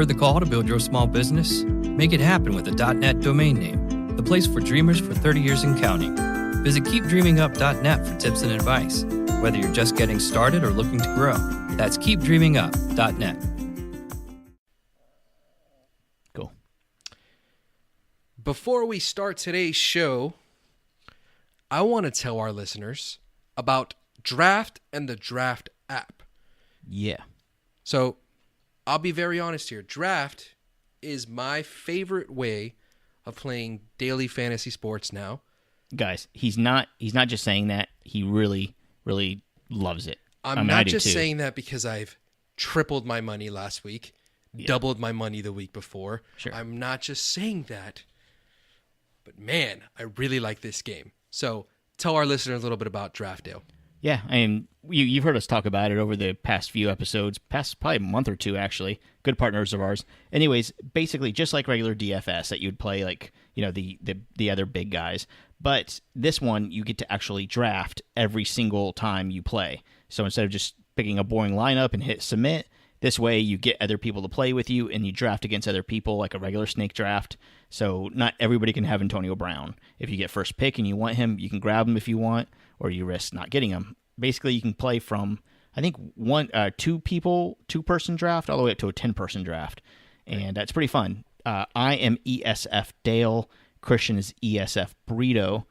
Heard the call to build your small business? Make it happen with a .net domain name, the place for dreamers for 30 years and counting. Visit keepdreamingup.net for tips and advice, whether you're just getting started or looking to grow. That's keepdreamingup.net. Cool. Before we start today's show, I want to tell our listeners about Draft and the Draft app. Yeah. So, I'll be very honest here. Draft is my favorite way of playing daily fantasy sports now. Guys, he's not just saying that. He really, really loves it. I'm not just saying that because I've tripled my money last week, doubled my money the week before. Sure. I'm not just saying that. But man, I really like this game. So, tell our listeners a little bit about Draft, Dale. Yeah, and you've heard us talk about it over the past few episodes, past probably a month or two, actually. Good partners of ours. Anyways, basically just like regular DFS that you'd play, like, you know, the other big guys. But this one, you get to actually draft every single time you play. So instead of just picking a boring lineup and hit submit, this way you get other people to play with you and you draft against other people like a regular snake draft. So not everybody can have Antonio Brown. If you get first pick and you want him, you can grab him if you want, or you risk not getting him. Basically, you can play from, I think, two-person draft all the way up to a 10-person draft. And that's pretty fun. I am ESF Dale. Christian is ESF Brito.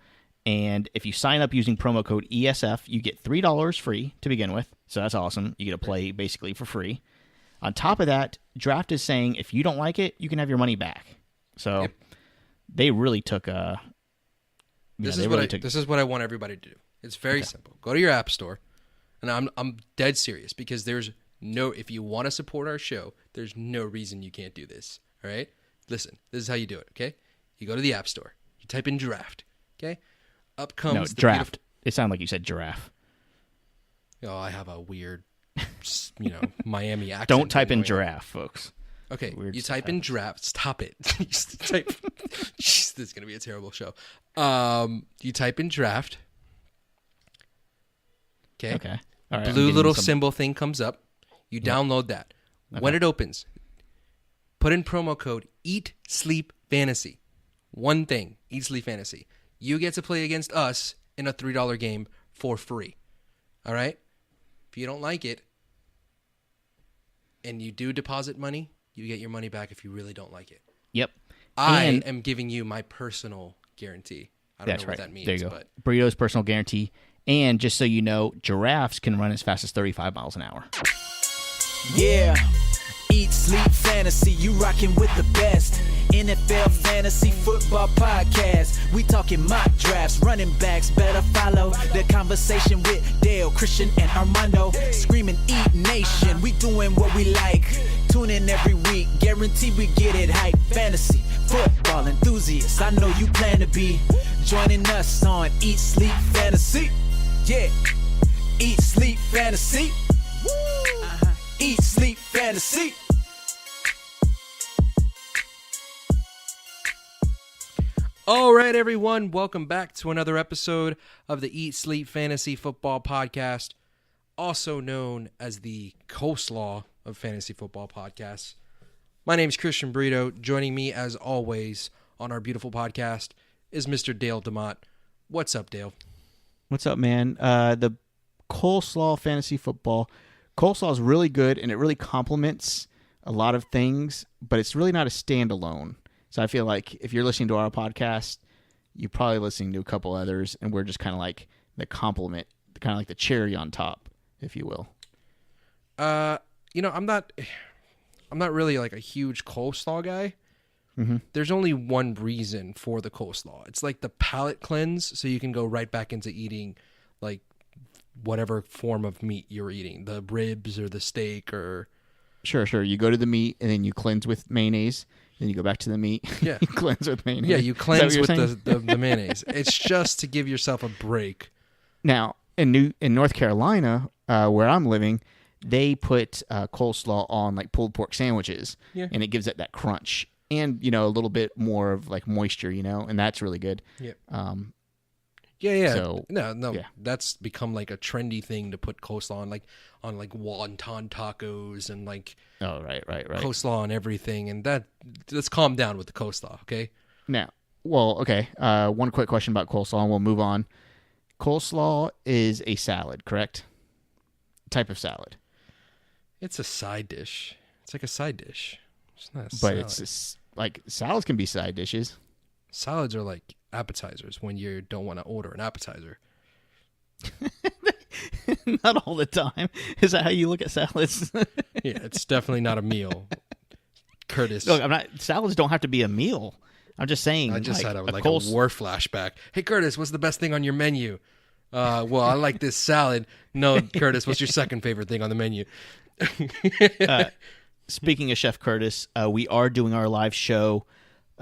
And if you sign up using promo code ESF, you get $3 free to begin with. So that's awesome. You get to play basically for free. On top of that, Draft is saying if you don't like it, you can have your money back. So they really took a... This is what I want everybody to do. It's very simple. Go to your app store, and I'm dead serious because if you want to support our show, there's no reason you can't do this. All right? Listen, this is how you do it, okay? You go to the app store. You type in Draft, okay? Up comes the Draft. It sounded like you said giraffe. Oh, I have a weird, Miami accent. Don't type in giraffe, folks. Okay, you type in Draft. Stop it. This is going to be a terrible show. You type in Draft. Okay. All right, blue little symbol thing comes up. You download that. Okay. When it opens, put in promo code Eat Sleep Fantasy. One thing, Eat Sleep Fantasy. You get to play against us in a $3 game for free. All right? If you don't like it, and you do deposit money, you get your money back if you really don't like it. Yep. I am giving you my personal guarantee. I don't know what that means. There you go. But Burrito's personal guarantee. And just so you know, giraffes can run as fast as 35 miles an hour. Yeah. Eat, sleep, fantasy. You rocking with the best. NFL Fantasy Football Podcast. We talking mock drafts, running backs. Better follow the conversation with Dale, Christian, and Armando. Screaming Eat Nation. We doing what we like. Tune in every week. Guarantee we get it hype. Fantasy football enthusiasts. I know you plan to be joining us on Eat, Sleep, Fantasy. Yeah. Eat, Sleep, Fantasy. Eat, Sleep, Fantasy. All right, everyone. Welcome back to another episode of the Eat, Sleep, Fantasy Football Podcast, also known as the Coleslaw of Fantasy Football Podcasts. My name is Christian Brito. Joining me, as always, on our beautiful podcast is Mr. Dale DeMott. What's up, Dale? What's up, man? The Coleslaw Fantasy Football. Coleslaw is really good, and it really complements a lot of things, but it's really not a standalone. So I feel like if you're listening to our podcast, you're probably listening to a couple others, and we're just kind of like the complement, kind of like the cherry on top, if you will. I'm not really like a huge coleslaw guy. Mm-hmm. There's only one reason for the coleslaw. It's like the palate cleanse, so you can go right back into eating like whatever form of meat you're eating, the ribs or the steak or... Sure. You go to the meat, and then you cleanse with mayonnaise. Then you go back to the meat. Yeah. You cleanse with mayonnaise. Yeah, you cleanse with the mayonnaise. It's just to give yourself a break. Now, in North Carolina, where I'm living, they put coleslaw on like pulled pork sandwiches, and it gives it that crunch and a little bit more of like moisture, and that's really good. Yep. Yeah. So, No. yeah. That's become like a trendy thing to put coleslaw on, like wonton tacos and like Oh, right. coleslaw on everything. And let's calm down with the coleslaw, okay? Now, well, okay. One quick question about coleslaw, and we'll move on. Coleslaw is a salad, correct? Type of salad. It's a side dish. It's like a side dish. It's not a But salad. like salads can be side dishes. Salads are like appetizers when you don't want to order an appetizer. Not all the time. Is that how you look at salads? Yeah, it's definitely not a meal. Curtis. Look, salads don't have to be a meal. I'm just saying. I just like, had a war flashback. Hey, Curtis, what's the best thing on your menu? Well, I like this salad. No, Curtis, what's your second favorite thing on the menu? Speaking of Chef Curtis, we are doing our live show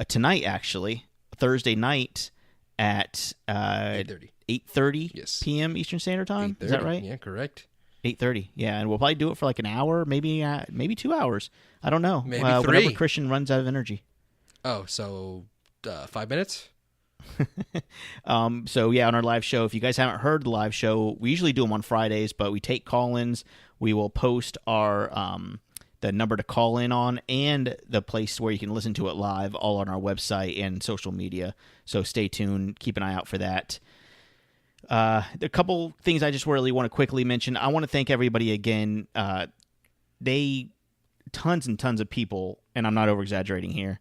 tonight, actually, Thursday night at 8:30 Yes. p.m. Eastern Standard Time. Is that right? Yeah, correct. 8:30. Yeah, and we'll probably do it for like an hour, maybe 2 hours. I don't know. Maybe whenever 3. Christian runs out of energy. Oh, so 5 minutes? So yeah, on our live show, if you guys haven't heard the live show, we usually do them on Fridays, but we take call-ins. We will post our the number to call in on and the place where you can listen to it live all on our website and social media. So stay tuned. Keep an eye out for that. A couple things I just really want to quickly mention. I want to thank everybody again. Tons and tons of people, and I'm not over-exaggerating here,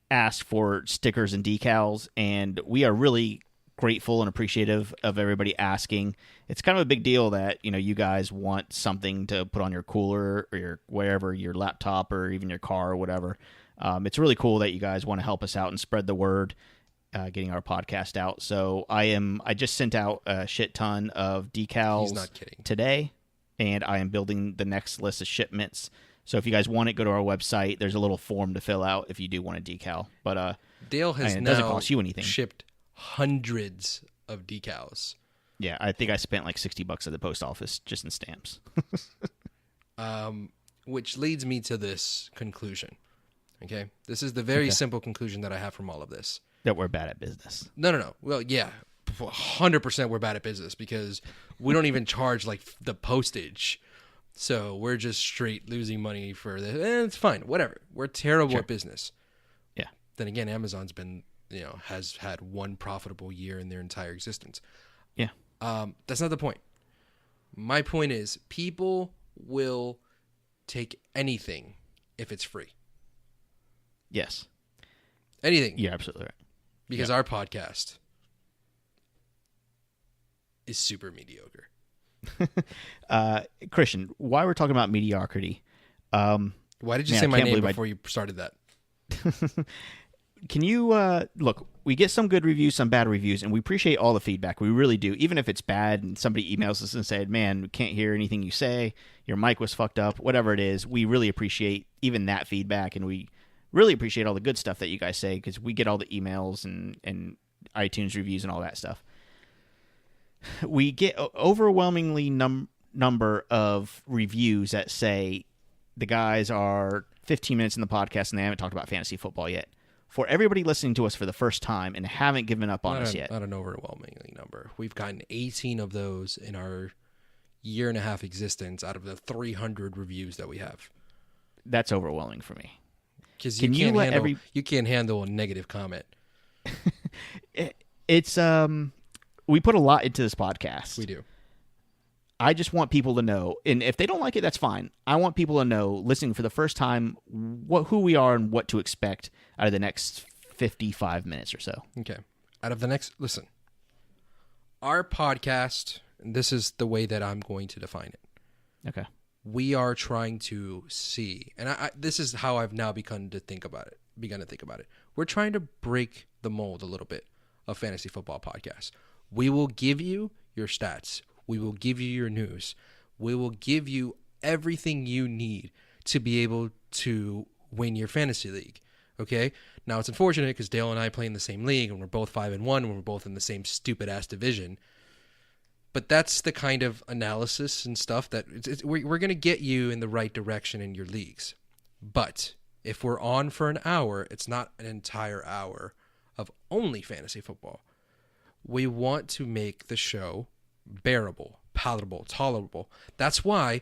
asked for stickers and decals, and we are really grateful and appreciative of everybody asking. It's kind of a big deal that you guys want something to put on your cooler or your wherever, your laptop or even your car or whatever. It's really cool that you guys want to help us out and spread the word, getting our podcast out. So I just sent out a shit ton of decals. He's not kidding. Today, and I am building the next list of shipments. So if you guys want it, go to our website. There's a little form to fill out if you do want a decal. But Dale has it now doesn't cost you anything. Shipped hundreds of decals. Yeah, I think I spent like $60 at the post office just in stamps. Which leads me to this conclusion. Okay? This is the very simple conclusion that I have from all of this. That we're bad at business. No. Well, yeah, 100% we're bad at business because we don't even charge like the postage. So we're just straight losing money for this. It's fine. Whatever. We're terrible at business. Yeah. Then again, Amazon's been, has had one profitable year in their entire existence. Yeah. That's not the point. My point is people will take anything if it's free. Yes. Anything. You're absolutely right. Because our podcast is super mediocre. Christian, why we're talking about mediocrity? Why did you say my name before you started that? Can you look? We get some good reviews, some bad reviews, and we appreciate all the feedback. We really do, even if it's bad. And somebody emails us and said, "Man, we can't hear anything you say. Your mic was fucked up." Whatever it is, we really appreciate even that feedback, and we really appreciate all the good stuff that you guys say because we get all the emails and iTunes reviews and all that stuff. We get overwhelmingly number of reviews that say the guys are 15 minutes in the podcast and they haven't talked about fantasy football yet. For everybody listening to us for the first time and haven't given up on us yet. Not an overwhelmingly number. We've gotten 18 of those in our year and a half existence out of the 300 reviews that we have. That's overwhelming for me. Because you can't handle a negative comment. It's we put a lot into this podcast. We do. I just want people to know, and if they don't like it, that's fine. I want people to know, listening for the first time, who we are and what to expect out of the next 55 minutes or so. Okay. Listen, our podcast, and this is the way that I'm going to define it. Okay. We are trying to see, and this is how I've now begun to think about it. We're trying to break the mold a little bit of fantasy football podcasts. We will give you your stats. We will give you your news. We will give you everything you need to be able to win your fantasy league. Okay? Now, it's unfortunate because Dale and I play in the same league, and we're both 5-1, and we're both in the same stupid-ass division. But that's the kind of analysis and stuff that we're going to get you in the right direction in your leagues. But if we're on for an hour, it's not an entire hour of only fantasy football. We want to make the show bearable, palatable, tolerable. That's why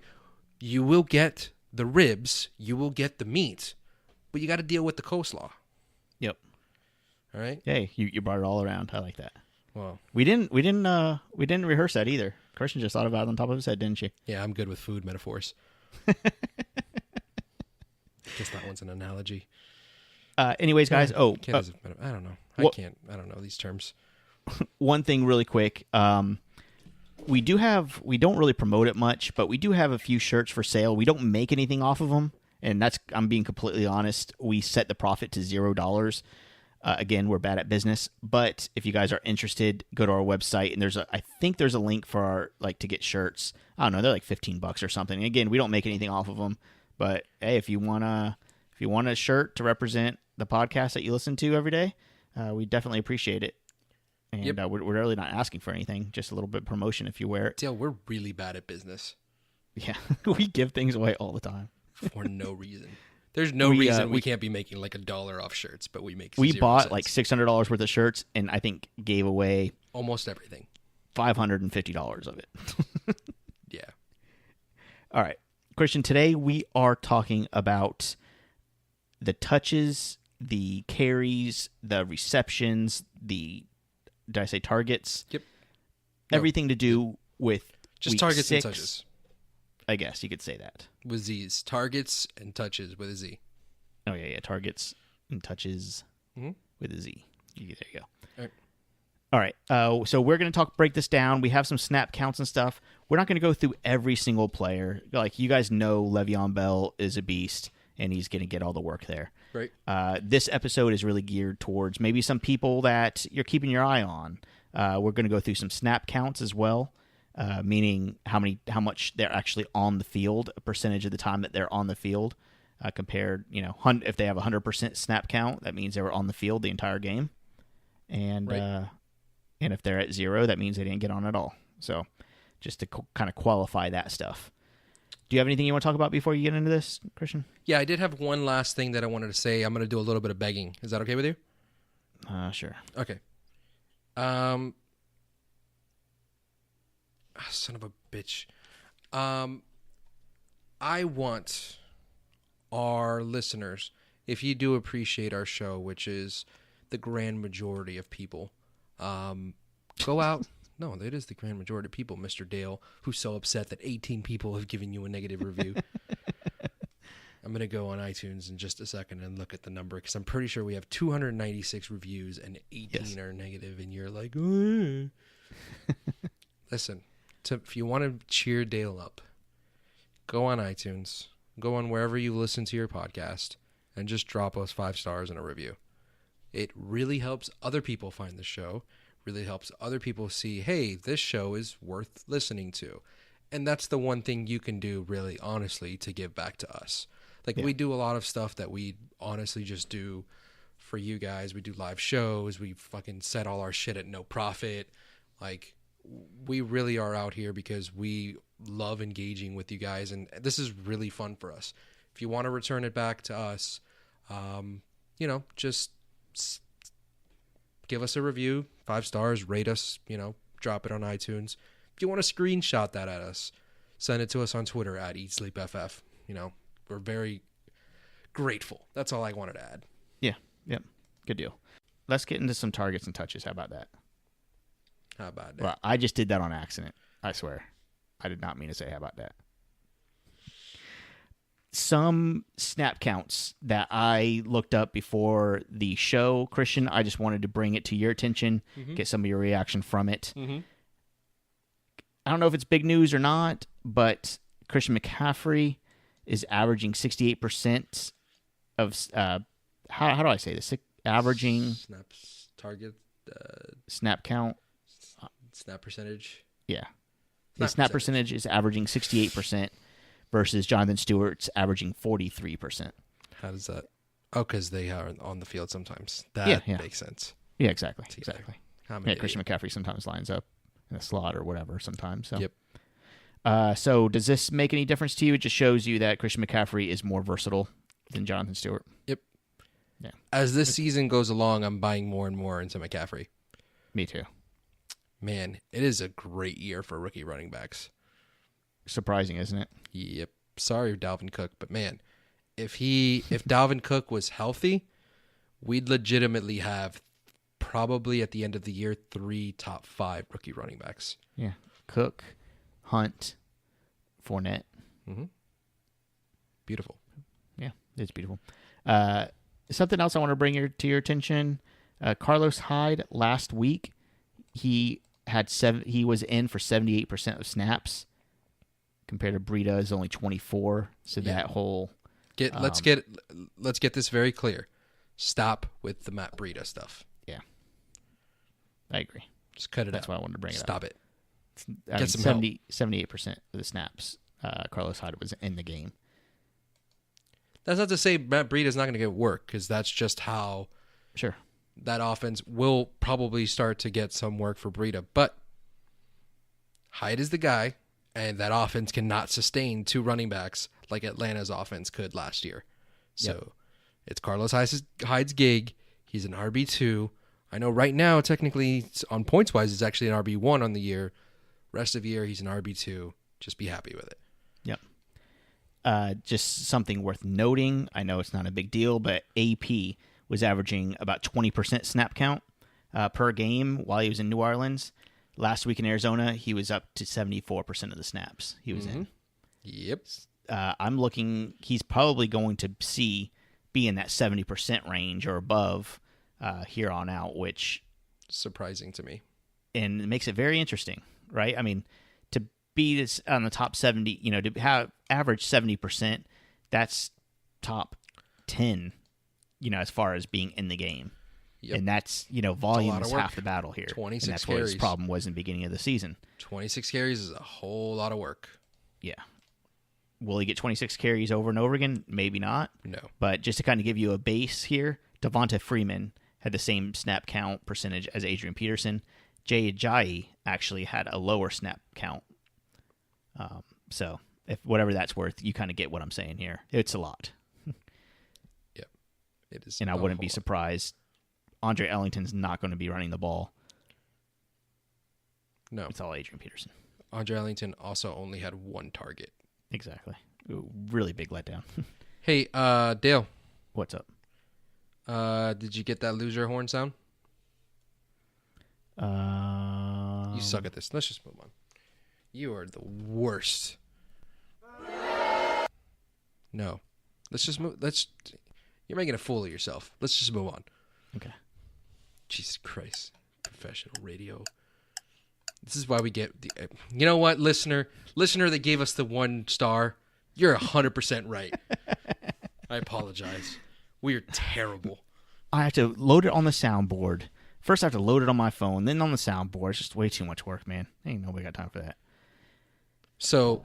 you will get the ribs, you will get the meat, but you got to deal with the coleslaw. Yep. All right. Hey, you brought it all around. I like that. Well, We didn't rehearse that either. Christian just thought about it on top of his head, didn't she? yeah, I'm good with food metaphors. Guess that one's an analogy. Anyways, guys. I don't know. I don't know these terms. One thing really quick. We don't really promote it much, but we do have a few shirts for sale. We don't make anything off of them, and I'm being completely honest. We set the profit to $0. Again, we're bad at business, but if you guys are interested, go to our website, and I think there's a link for our to get shirts. I don't know, they're like $15 or something. And again, we don't make anything off of them, but hey, if you want a shirt to represent the podcast that you listen to every day, we definitely appreciate it. And Yep. we're really not asking for anything, just a little bit of promotion if you wear it. Dale, we're really bad at business Yeah, we give things away all the time. for no reason. There's no reason we can't be making like $1 off shirts, but we make. We 0 bought cents. like $600 worth of shirts, and I think gave away almost everything. $550 of it. Yeah. All right, Christian, today we are talking about the touches, the carries, the receptions, did I say targets? Yep. Everything to do with Just week targets 6. and touches I guess you could say that. with Z's. Targets and touches with a Z. Oh, yeah, targets and touches Mhm. with a Z. There you go. All right. All right, so we're going to break this down. We have some snap counts and stuff. We're not going to go through every single player. Like, you guys know Le'Veon Bell is a beast, and he's going to get all the work there. Right. This episode is really geared towards maybe some people that you're keeping your eye on. We're going to go through some snap counts as well, meaning how much they're actually on the field, a percentage of the time that they're on the field, compared, if they have 100% snap count, that means they were on the field the entire game. And Right. And if they're at 0, that means they didn't get on at all. So just to kind of qualify that stuff. Do you have anything you want to talk about before you get into this, Christian? Yeah, I did have one last thing that I wanted to say. I'm going to do a little bit of begging. Is that okay with you? Sure. Okay. Son of a bitch. I want our listeners, if you do appreciate our show, which is the grand majority of people, go out. No, that is the grand majority of people, Mr. Dale, who's so upset that 18 people have given you a negative review. I'm going to go on iTunes in just a second and look at the number, because I'm pretty sure we have 296 reviews and 18 are negative, and you're like, Listen, if you want to cheer Dale up, go on iTunes, go on wherever you listen to your podcast, and just drop us 5 stars in a review. It really helps other people find the show, really helps other people see, hey, this show is worth listening to. And that's the one thing you can do, really, honestly, to give back to us. We do a lot of stuff that we honestly just do for you guys. We do live shows. We fucking set all our shit at no profit. We really are out here because we love engaging with you guys, and this is really fun for us. If you want to return it back to us, just give us a review, 5 stars, rate us, drop it on iTunes. If you want to screenshot that at us, send it to us on Twitter at EatSleepFF. We're very grateful. That's all I wanted to add. Yeah. Yep. Good deal. Let's get into some targets and touches. How about that? How about that? Well, I just did that on accident. I swear. I did not mean to say how about that. Some snap counts that I looked up before the show, Christian, I just wanted to bring it to your attention, get some of your reaction from it. Mm-hmm. I don't know if it's big news or not, but Christian McCaffrey is averaging 68% of how do I say this? Averaging Snaps, target, snap count. snap percentage. Yeah. His snap percentage is averaging 68% versus Jonathan Stewart's averaging 43%. How does that? Oh, because they are on the field sometimes. That makes sense. Yeah, exactly. Together. Exactly. I'm an Yeah, idiot. Christian McCaffrey sometimes lines up in a slot or whatever sometimes. So. Yep. So does this make any difference to you? It just shows you that Christian McCaffrey is more versatile than Jonathan Stewart. Yep. Yeah. As this season goes along, I'm buying more and more into McCaffrey. Me too. Man, it is a great year for rookie running backs. Surprising, isn't it? Yep. Sorry, Dalvin Cook, but man, if Dalvin Cook was healthy, we'd legitimately have probably at the end of the year 3 top 5 rookie running backs. Yeah. Cook, Hunt, Fournette. Mm-hmm. Beautiful. Yeah, it's beautiful. Something else I want to bring to your attention. Carlos Hyde last week, he was in for 78% of snaps compared to Brito's only 24. So that whole let's get this very clear. Stop with the Matt Breida stuff. Yeah. I agree. Just cut it out. That's why I wanted to bring it up. Stop it. Get some 78% of the snaps Carlos Hyde was in the game. That's not to say Matt Breida's not going to get work, because that's just how Sure. that offense will probably start to get some work for Breida. But Hyde is the guy, and that offense cannot sustain 2 running backs like Atlanta's offense could last year. So it's Carlos Hyde's gig. He's an RB2. I know right now, technically, on points-wise, it's actually an RB1 on the year. Rest of the year, he's an RB2. Just be happy with it. Yep. Just something worth noting. I know it's not a big deal, but AP was averaging about 20% snap count per game while he was in New Orleans. Last week in Arizona, he was up to 74% of the snaps he was in. Yep. I'm looking, he's probably going to be in that 70% range or above here on out, which surprising to me. And it makes it very interesting, right? I mean, to be this on the top 70, to have average 70%, that's top 10, as far as being in the game. Yep. And that's, volume is half the battle here. 26 and that's carries. What his problem was in the beginning of the season. 26 carries is a whole lot of work. Yeah. Will he get 26 carries over and over again? Maybe not. No. But just to kind of give you a base here, Devonta Freeman had the same snap count percentage as Adrian Peterson. Jay Ajayi actually had a lower snap count. So if whatever that's worth, you kind of get what I'm saying here. It's a lot. Yep. It is. And I wouldn't be surprised. Andre Ellington's not going to be running the ball. No. It's all Adrian Peterson. Andre Ellington also only had 1 target. Exactly. Ooh, really big letdown. Hey, Dale. What's up? Did you get that loser horn sound? You suck at this. Let's just move on. You are the worst. No. Let's just move. You're making a fool of yourself. Let's just move on. Okay. Jesus Christ. Professional radio. This is why we get you know what, listener that gave us the 1 star, you're 100% right. I apologize. We are terrible. I have to load it on the soundboard. First I have to load it on my phone, then on the soundboard. It's just way too much work, man. Ain't nobody got time for that. So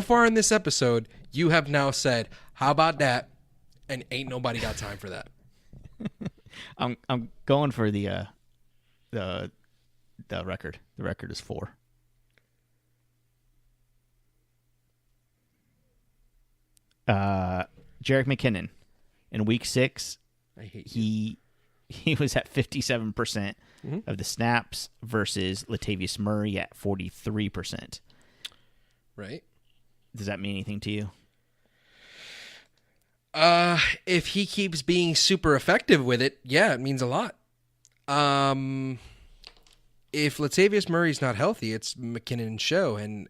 far in this episode, you have now said, how about that? And ain't nobody got time for that. I'm going for the record. The record is 4. Jerick McKinnon in week 6, I hate you. He was at 57% of the snaps versus Latavius Murray at 43%. Right. Does that mean anything to you? If he keeps being super effective with it, yeah, it means a lot. If Latavius Murray's not healthy, it's McKinnon's show. And,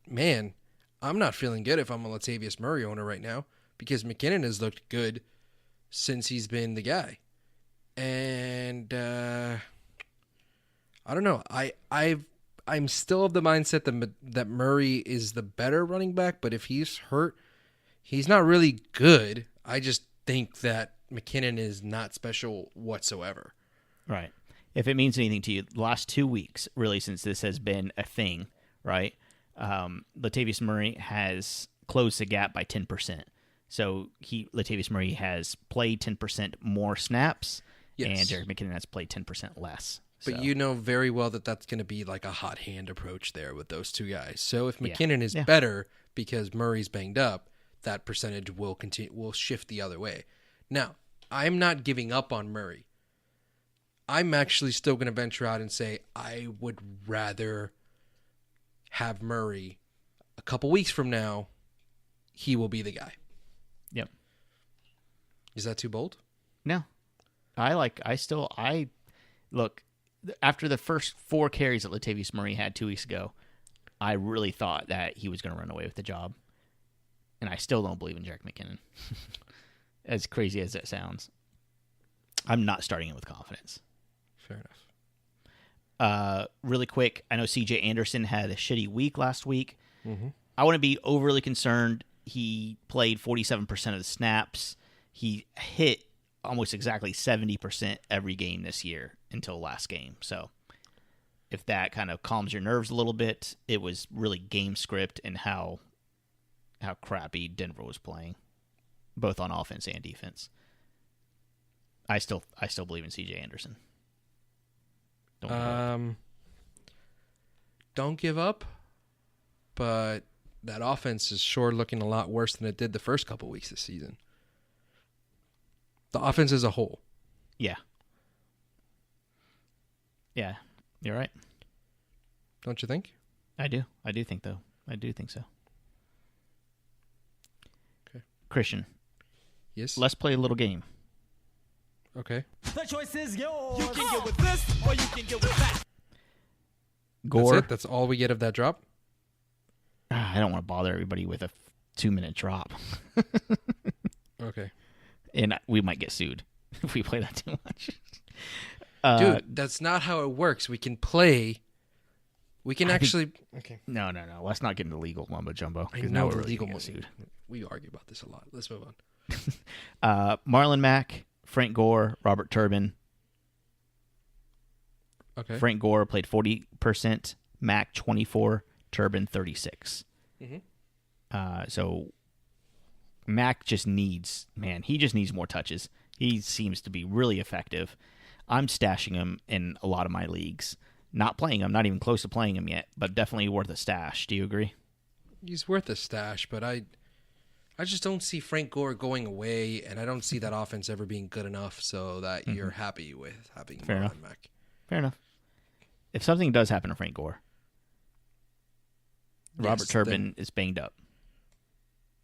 man, I'm not feeling good if I'm a Latavius Murray owner right now, because McKinnon has looked good since he's been the guy. And I don't know. I'm still of the mindset that Murray is the better running back, but if he's hurt, he's not really good. I just think that McKinnon is not special whatsoever. Right. If it means anything to you, the last 2 weeks, really, since this has been a thing, right? Latavius Murray has closed the gap by 10%. So Latavius Murray has played 10% more snaps, and Jerick McKinnon has played 10% less. But you know very well that that's going to be like a hot hand approach there with those 2 guys. So if McKinnon is better because Murray's banged up, that percentage will shift the other way. Now, I'm not giving up on Murray. I'm actually still going to venture out and say I would rather have Murray a couple weeks from now. He will be the guy. Yep. Is that too bold? No. Look, after the first 4 carries that Latavius Murray had 2 weeks ago, I really thought that he was going to run away with the job. And I still don't believe in Jerick McKinnon. As crazy as that sounds. I'm not starting it with confidence. Fair enough. Really quick, I know CJ Anderson had a shitty week last week. Mm-hmm. I wouldn't be overly concerned. He played 47% of the snaps. He hit almost exactly 70% every game this year until last game. So if that kind of calms your nerves a little bit, it was really game script and how crappy Denver was playing, both on offense and defense. I still believe in CJ Anderson. Don't give up, but that offense is sure looking a lot worse than it did the first couple weeks this season. The offense as a whole. Yeah. Yeah, you're right. Don't you think? I do. I do think, though. I do think so. Okay. Christian, Yes. let's play a little game. Okay. The choice is yours. You can get with this or you can get with that. Gore. That's it? That's all we get of that drop? I don't want to bother everybody with a 2-minute drop. Okay. And we might get sued if we play that too much. Dude, that's not how it works. We can play. We can actually. Okay. No. Let's not get into legal mumbo jumbo. I 'cause know now we're the really legal gonna one. get sued. We argue about this a lot. Let's move on. Marlon Mack, Frank Gore, Robert Turbin. Okay. Frank Gore played 40%, Mack 24%, Turbin 36%. Mm-hmm. So Mack just needs more touches. He seems to be really effective. I'm stashing him in a lot of my leagues. Not playing him, not even close to playing him yet, but definitely worth a stash. Do you agree? He's worth a stash, but I just don't see Frank Gore going away, and I don't see that offense ever being good enough so that you're happy with having Fair enough. Marlon Mack. Fair enough. If something does happen to Frank Gore, Robert Turbin is banged up.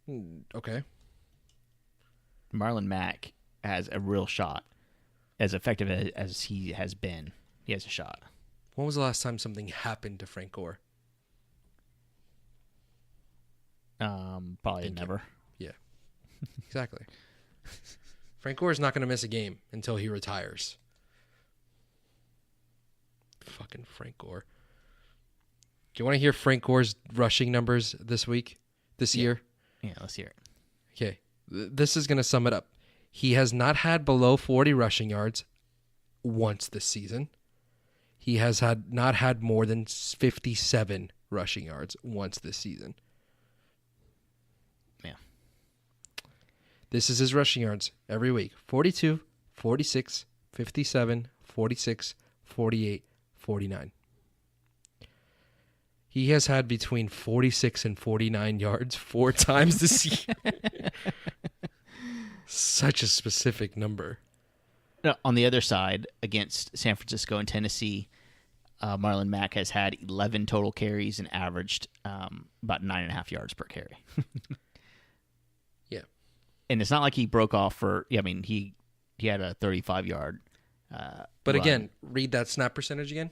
Okay. Marlon Mack has a real shot. As effective as he has been, he has a shot. When was the last time something happened to Frank Gore? Probably never. Yeah. Exactly. Frank Gore's not going to miss a game until he retires. Fucking Frank Gore. Do you want to hear Frank Gore's rushing numbers this year? Yeah, let's hear it. Okay. This is going to sum it up. He has not had below 40 rushing yards once this season. He has not had more than 57 rushing yards once this season. Yeah. This is his rushing yards every week. 42, 46, 57, 46, 48, 49. He has had between 46 and 49 yards 4 times this year. Such a specific number. On the other side, against San Francisco and Tennessee, Marlon Mack has had 11 total carries and averaged about 9.5 yards per carry. Yeah. And it's not like he broke off for, he had a 35-yard But run. again, read that snap percentage again.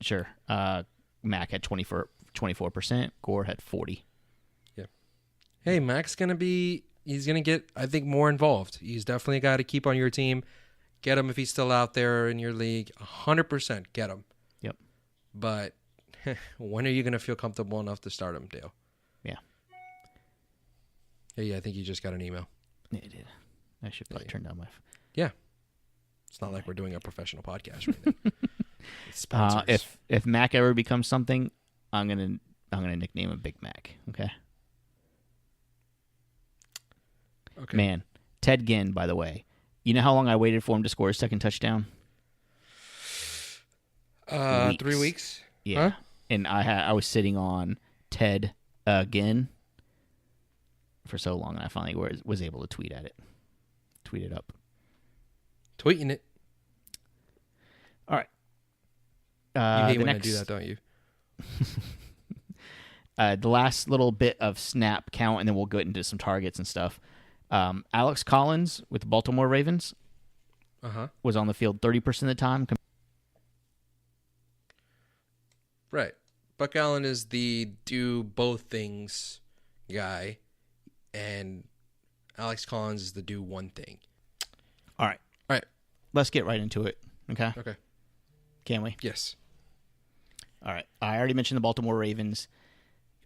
Sure. Mack had 24%. Gore had 40%. Yeah. Hey, Mack's he's going to get, I think, more involved. He's definitely a guy to keep on your team. Get him if he's still out there in your league. 100% get him. Yep. But when are you going to feel comfortable enough to start him, Dale? Yeah. Hey, I think you just got an email. Yeah, I did. I should probably turn down my... Yeah. It's not like we're doing a professional podcast right now. It's sponsors. If Mac ever becomes something, I'm gonna nickname him Big Mac. Okay. Okay. Man, Ted Ginn, by the way, you know how long I waited for him to score his second touchdown? 3 weeks. Yeah. Huh? And I was sitting on Ted Ginn for so long, and I finally was able to tweet it up. Tweeting it. You hate the when I next, do that, don't you? the last little bit of snap count, and then we'll get into some targets and stuff. Alex Collins with the Baltimore Ravens was on the field 30% of the time. Right. Buck Allen is the do both things guy, and Alex Collins is the do one thing. All right. Let's get right into it. Okay. Can we? Yes. All right. I already mentioned the Baltimore Ravens.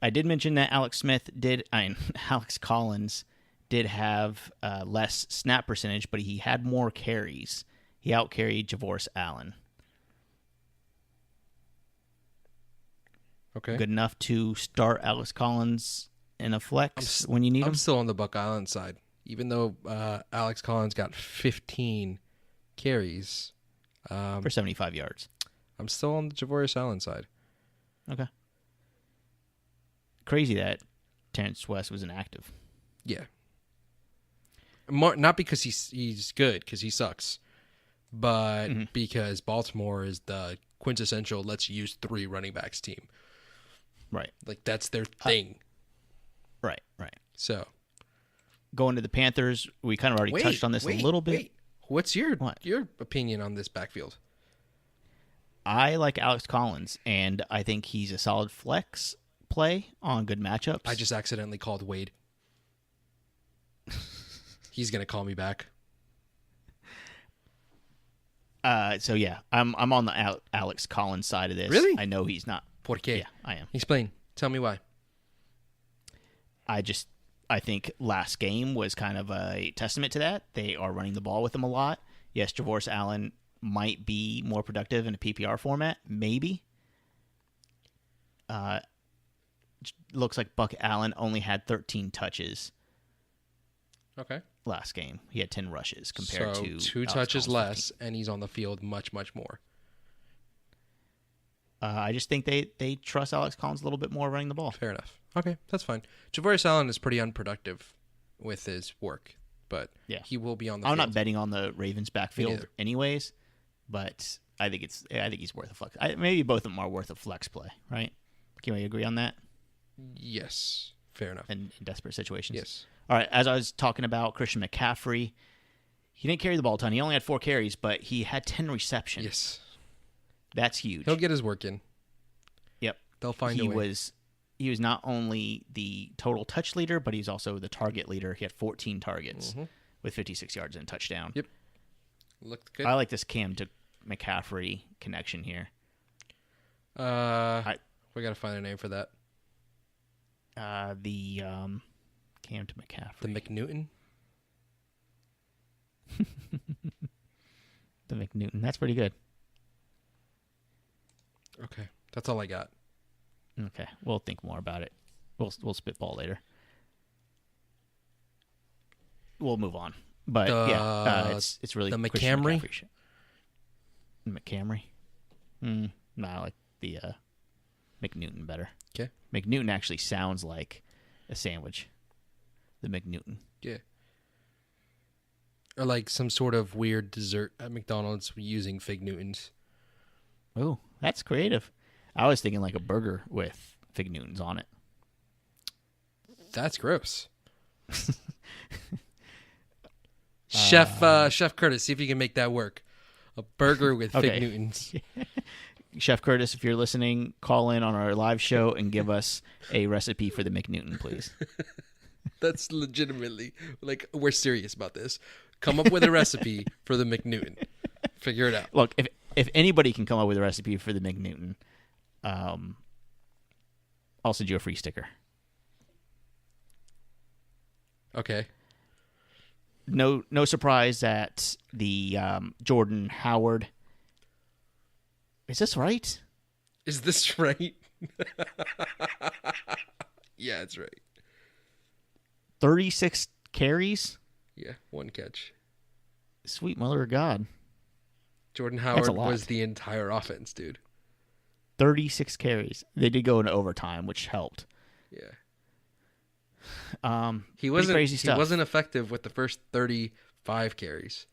I did mention that Alex Collins did have less snap percentage, but he had more carries. He outcarried Javoris Allen. Okay. Good enough to start Alex Collins in a flex when you need him? I'm still on the Buck Allen side. Even though Alex Collins got 15 carries. For 75 yards. I'm still on the Javoris Allen side. Okay. Crazy that Terrence West was inactive. Yeah. Not because he's good, because he sucks, but because Baltimore is the quintessential let's use 3 running backs team. Right. Like, that's their thing. Right. So, going to the Panthers, we kind of already touched on this a little bit. Wait. What's your opinion on this backfield? I like Alex Collins, and I think he's a solid flex play on good matchups. I just accidentally called Wade. He's going to call me back. So yeah, I'm on the Alex Collins side of this. Really? I know he's not. ¿Por qué? Yeah, I am. Explain. Tell me why. I think last game was kind of a testament to that. They are running the ball with him a lot. Yes, Javoris Allen might be more productive in a PPR format, maybe. Looks like Buck Allen only had 13 touches. Okay. Last game. He had 10 rushes compared to 2 Alex touches Collins' less, 15. and he's on the field much, much more. I just think they trust Alex Collins a little bit more running the ball. Fair enough. Okay, that's fine. Javoris Allen is pretty unproductive with his work, but he will be on the I'm field. not betting on the Ravens backfield anyways, but I think he's worth a flex. Maybe both of them are worth a flex play, right? Can we agree on that? Yes. Fair enough. In desperate situations? Yes. All right, as I was talking about Christian McCaffrey, he didn't carry the ball a ton. He only had 4 carries, but he had 10 receptions. Yes. That's huge. He'll get his work in. Yep. They'll find a way. He was not only the total touch leader, but he's also the target leader. He had 14 targets with 56 yards and a touchdown. Yep. Looked good. I like this Cam to McCaffrey connection here. We got to find a name for that. The Cam to McCaffrey. The McNewton? The McNewton. That's pretty good. Okay. That's all I got. Okay. We'll think more about it. We'll spitball later. We'll move on. But it's really the Christian McCaffrey? McCaffrey shit. McCaffrey? No, I like the McNewton better. Okay. McNewton actually sounds like a sandwich. The McNewton. Yeah. Or like some sort of weird dessert at McDonald's using Fig Newtons. Oh, that's creative. I was thinking like a burger with Fig Newtons on it. That's gross. Chef Curtis, see if you can make that work. A burger with Fig Newtons. Chef Curtis, if you're listening, call in on our live show and give us a recipe for the McNewton, please. That's legitimately, like, we're serious about this. Come up with a recipe for the McNewton. Figure it out. Look, if anybody can come up with a recipe for the McNewton, I'll send you a free sticker. Okay. No surprise that the Jordan Howard. Is this right? Is this right? Yeah, it's right. 36 carries? Yeah, 1 catch. Sweet mother of God. Jordan Howard was the entire offense, dude. 36 carries. They did go into overtime, which helped. Yeah. He wasn't crazy stuff. He wasn't effective with the first 35 carries.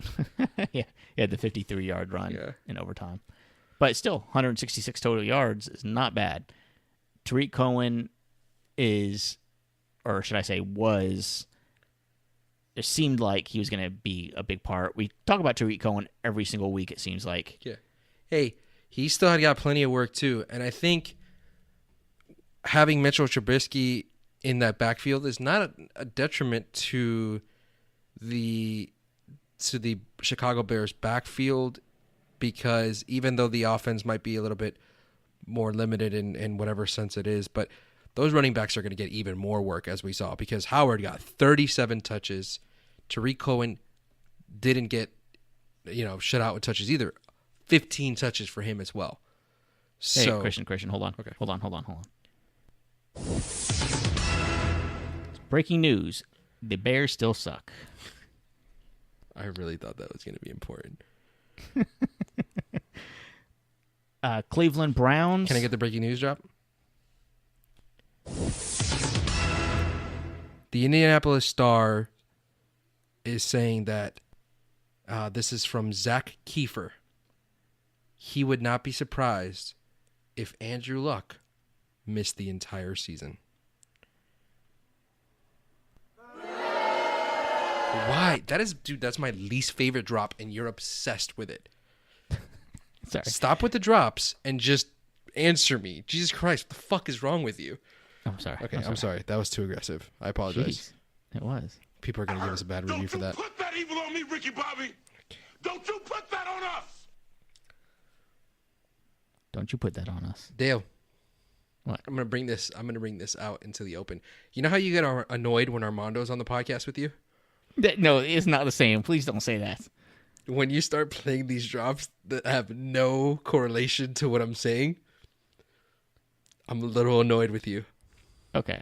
Yeah, he had the 53-yard run Yeah. in overtime. But still, 166 total yards is not bad. Tariq Cohen is, or should I say was, it seemed like he was going to be a big part. We talk about Tariq Cohen every single week, it seems like. Yeah. Hey, he still had got plenty of work too. And I think having Mitchell Trubisky in that backfield is not a detriment to the Chicago Bears backfield, because even though the offense might be a little bit more limited in whatever sense it is, but those running backs are going to get even more work, as we saw, because Howard got 37 touches. Tariq Cohen didn't get, shut out with touches either. 15 touches for him as well. Hey, Christian, hold on. Okay. Hold on. Breaking news. The Bears still suck. I really thought that was going to be important. Cleveland Browns. Can I get the breaking news drop? The Indianapolis Star is saying that this is from Zach Kiefer. He would not be surprised if Andrew Luck missed the entire season. Why? That's my least favorite drop, and you're obsessed with it. Sorry. Stop with the drops and just answer me. Jesus Christ, what the fuck is wrong with you? I'm sorry. Okay, I'm sorry. That was too aggressive. I apologize. Jeez, it was. People are going to give us a bad review for that. Don't you put that evil on me, Ricky Bobby. Don't you put that on us. Don't you put that on us. Dale. What? I'm going to bring this out into the open. You know how you get annoyed when Armando's on the podcast with you? No, it's not the same. Please don't say that. When you start playing these drops that have no correlation to what I'm saying, I'm a little annoyed with you. Okay.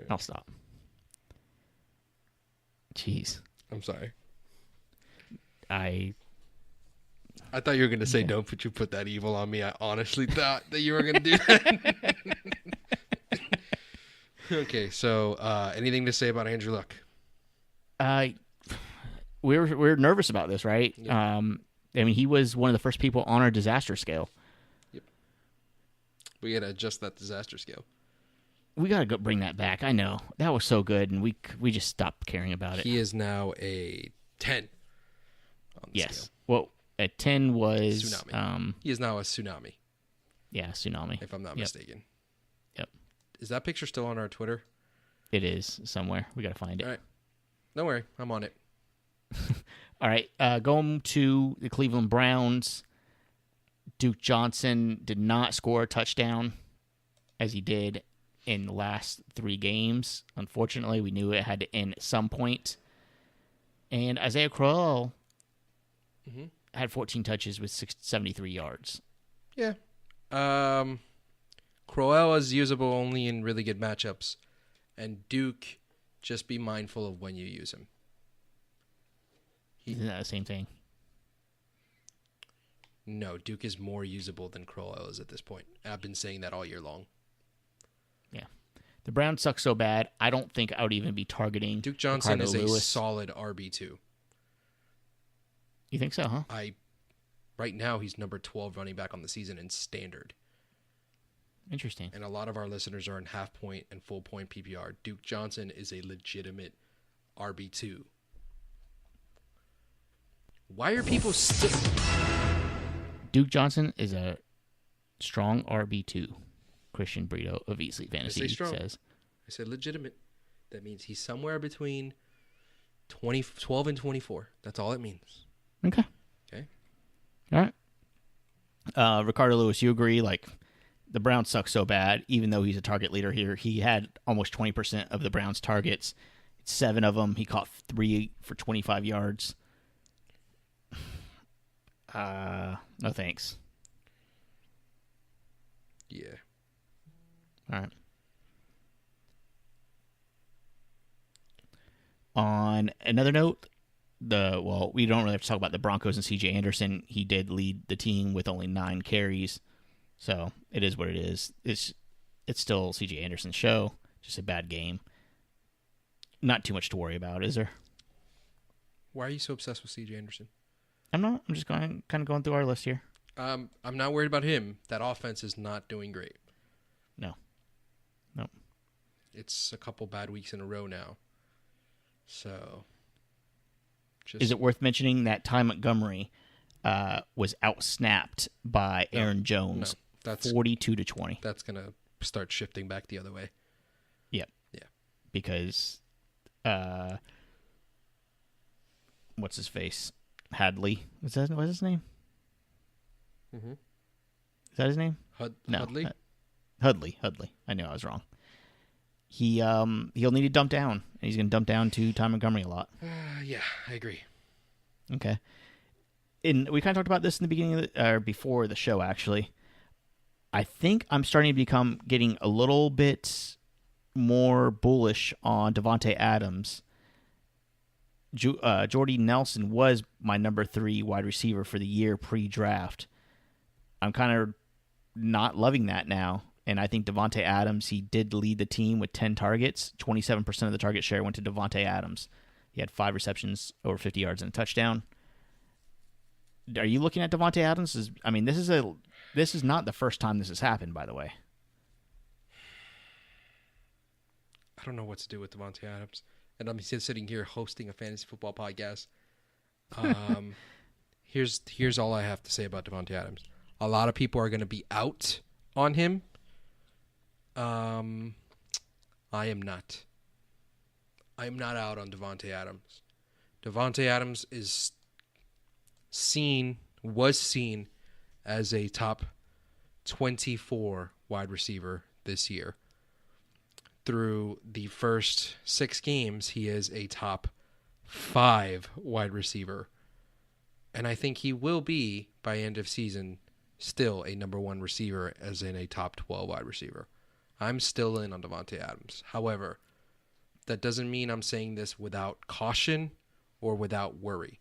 I'll stop. Jeez. I'm sorry. I thought you were going to say, don't you put that evil on me. I honestly thought that you were going to do that. Okay, so anything to say about Andrew Luck? We're nervous about this, right? Yep. I mean, he was one of the first people on our disaster scale. Yep. We got to adjust that disaster scale. We got to go bring that back. I know. That was so good, and we just stopped caring about it. He is now a 10 on the Yes. scale. Well, a 10 was... Tsunami. He is now a tsunami, Yeah, tsunami. if I'm not Yep. mistaken. Yep. Is that picture still on our Twitter? It is somewhere. We got to find it. All right. Don't worry. I'm on it. All right, going to the Cleveland Browns. Duke Johnson did not score a touchdown as he did in the last 3 games. Unfortunately, we knew it had to end at some point. And Isaiah Crowell had 14 touches with 73 yards. Yeah. Crowell is usable only in really good matchups. And Duke, just be mindful of when you use him. Isn't that the same thing? No, Duke is more usable than Crowell is at this point. I've been saying that all year long. Yeah. The Browns suck so bad, I don't think I would even be targeting Duke Johnson Ricardo is a Lewis. solid RB2. You think so, huh? Right now, he's number 12 running back on the season in standard. Interesting. And a lot of our listeners are in half point and full point PPR. Duke Johnson is a legitimate RB2. Why are people still... Duke Johnson is a strong RB2. Christian Brito of Eat Sleep Fantasy says. I said legitimate. That means he's somewhere between 12 and 24. That's all it means. Okay. Okay. All right. Ricardo Lewis, you agree? Like, the Browns suck so bad, even though he's a target leader here. He had almost 20% of the Browns' targets. 7 of them. He caught 3 for 25 yards. No thanks. Yeah. All right. On another note, we don't really have to talk about the Broncos and C.J. Anderson. He did lead the team with only 9 carries, so it is what it is. It's still C.J. Anderson's show, just a bad game. Not too much to worry about, is there? Why are you so obsessed with C.J. Anderson? I'm not. I'm just kind of going through our list here. I'm not worried about him. That offense is not doing great. No. It's a couple bad weeks in a row now. So, Is it worth mentioning that Ty Montgomery was outsnapped by Aaron Jones, that's 42-20? That's gonna start shifting back the other way. Yep. Yeah. Because, what's his face? Hadley. What's his name? Mm-hmm. Is that his name? Hudley? Hudley. I knew I was wrong. He'll need to dump down, and he's going to dump down to Ty Montgomery a lot. Yeah, I agree. Okay. And we kind of talked about this in the beginning or before the show, actually. I think I'm starting to getting a little bit more bullish on Devontae Adams. Jordy Nelson was my number 3 wide receiver for the year pre-draft. I'm kind of not loving that now. And I think Devontae Adams, he did lead the team with 10 targets. 27% of the target share went to Devontae Adams. He had 5 receptions, over 50 yards, and a touchdown. Are you looking at Devontae Adams? This is not the first time this has happened, by the way. I don't know what to do with Devontae Adams. And I'm sitting here hosting a fantasy football podcast. Here's all I have to say about Devontae Adams. A lot of people are going to be out on him. I am not. I am not out on Devontae Adams. Devontae Adams was seen as a top 24 wide receiver this year. Through the first 6 games, he is a top 5 wide receiver. And I think he will be, by end of season, still a number 1 receiver, as in a top 12 wide receiver. I'm still in on Devontae Adams. However, that doesn't mean I'm saying this without caution or without worry.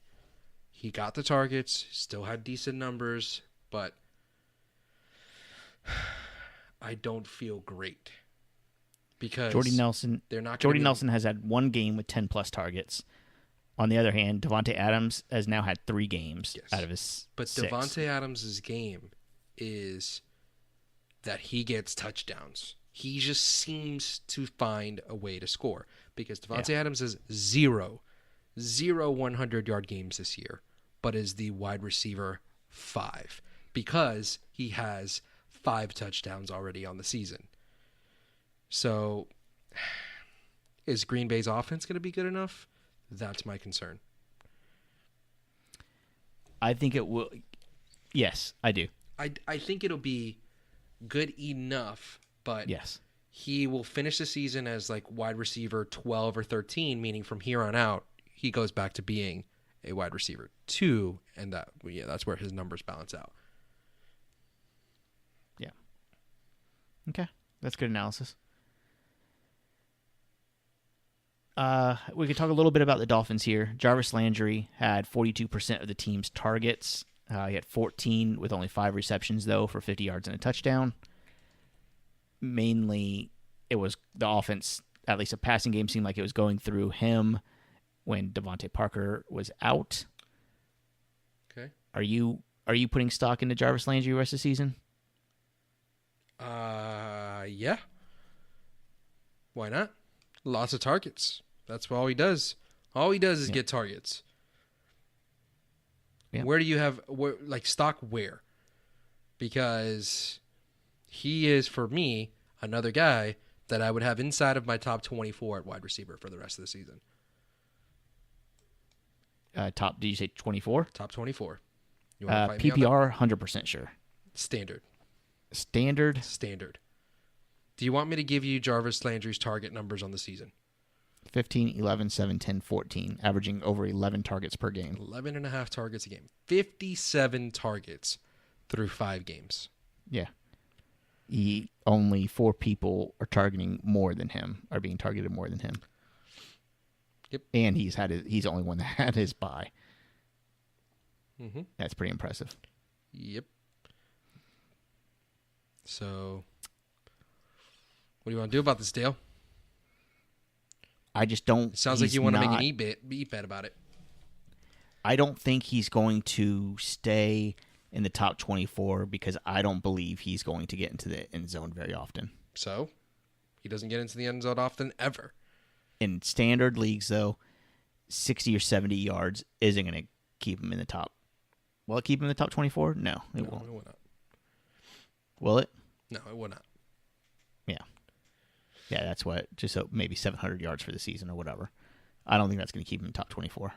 He got the targets, still had decent numbers, but I don't feel great. Because Jordy Nelson has had 1 game with 10-plus targets. On the other hand, Devontae Adams has now had 3 games out of his 6. Devontae Adams' game is that he gets touchdowns. He just seems to find a way to score. Because Devontae Adams has 0 100-yard games this year, but is the wide receiver 5. Because he has 5 touchdowns already on the season. So, is Green Bay's offense going to be good enough? That's my concern. I think it will. Yes, I do. I think it'll be good enough, but yes, he will finish the season as like wide receiver 12 or 13, meaning from here on out, he goes back to being a wide receiver 2, and that's where his numbers balance out. Yeah. Okay, that's good analysis. We could talk a little bit about the Dolphins here. Jarvis Landry had 42% of the team's targets. He had 14 with only 5 receptions, though, for 50 yards and a touchdown. Mainly, it was the offense, at least a passing game, seemed like it was going through him when Devontae Parker was out. Okay. Are you putting stock into Jarvis Landry the rest of the season? Yeah. Why not? Lots of targets. That's all he does. All he does is get targets. Yeah. Where do you have stock where? Because he is, for me, another guy that I would have inside of my top 24 at wide receiver for the rest of the season. Did you say 24? Top 24. You want to fight me on that? PPR, 100% sure. Standard. Standard? Do you want me to give you Jarvis Landry's target numbers on the season? 15, 11, 7, 10, 14, averaging over 11 targets per game. 11.5 targets a game. 57 targets through 5 games. Yeah. Only 4 people are being targeted more than him. Yep. And he's the only one that had his bye. Mm-hmm. That's pretty impressive. Yep. So, what do you want to do about this, Dale? I just don't. It sounds like you want to make an eat bet about it. I don't think he's going to stay in the top 24 because I don't believe he's going to get into the end zone very often. So, he doesn't get into the end zone often, ever. In standard leagues, though, 60 or 70 yards isn't going to keep him in the top. Will it keep him in the top 24? No, it won't. It will not. Will it? No, it will not. Yeah. Yeah, that's what, just so maybe 700 yards for the season or whatever. I don't think that's going to keep him in top 24.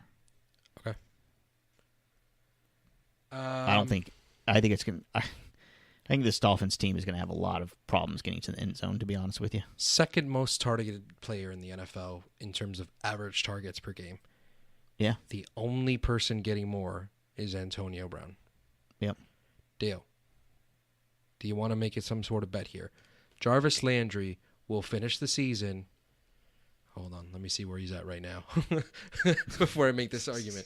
Okay. I think it's going to, I think this Dolphins team is going to have a lot of problems getting to the end zone, to be honest with you. Second most targeted player in the NFL in terms of average targets per game. Yeah. The only person getting more is Antonio Brown. Yep. Dale, do you want to make it some sort of bet here? Jarvis Landry will finish the season. Hold on, let me see where he's at right now before I make this argument.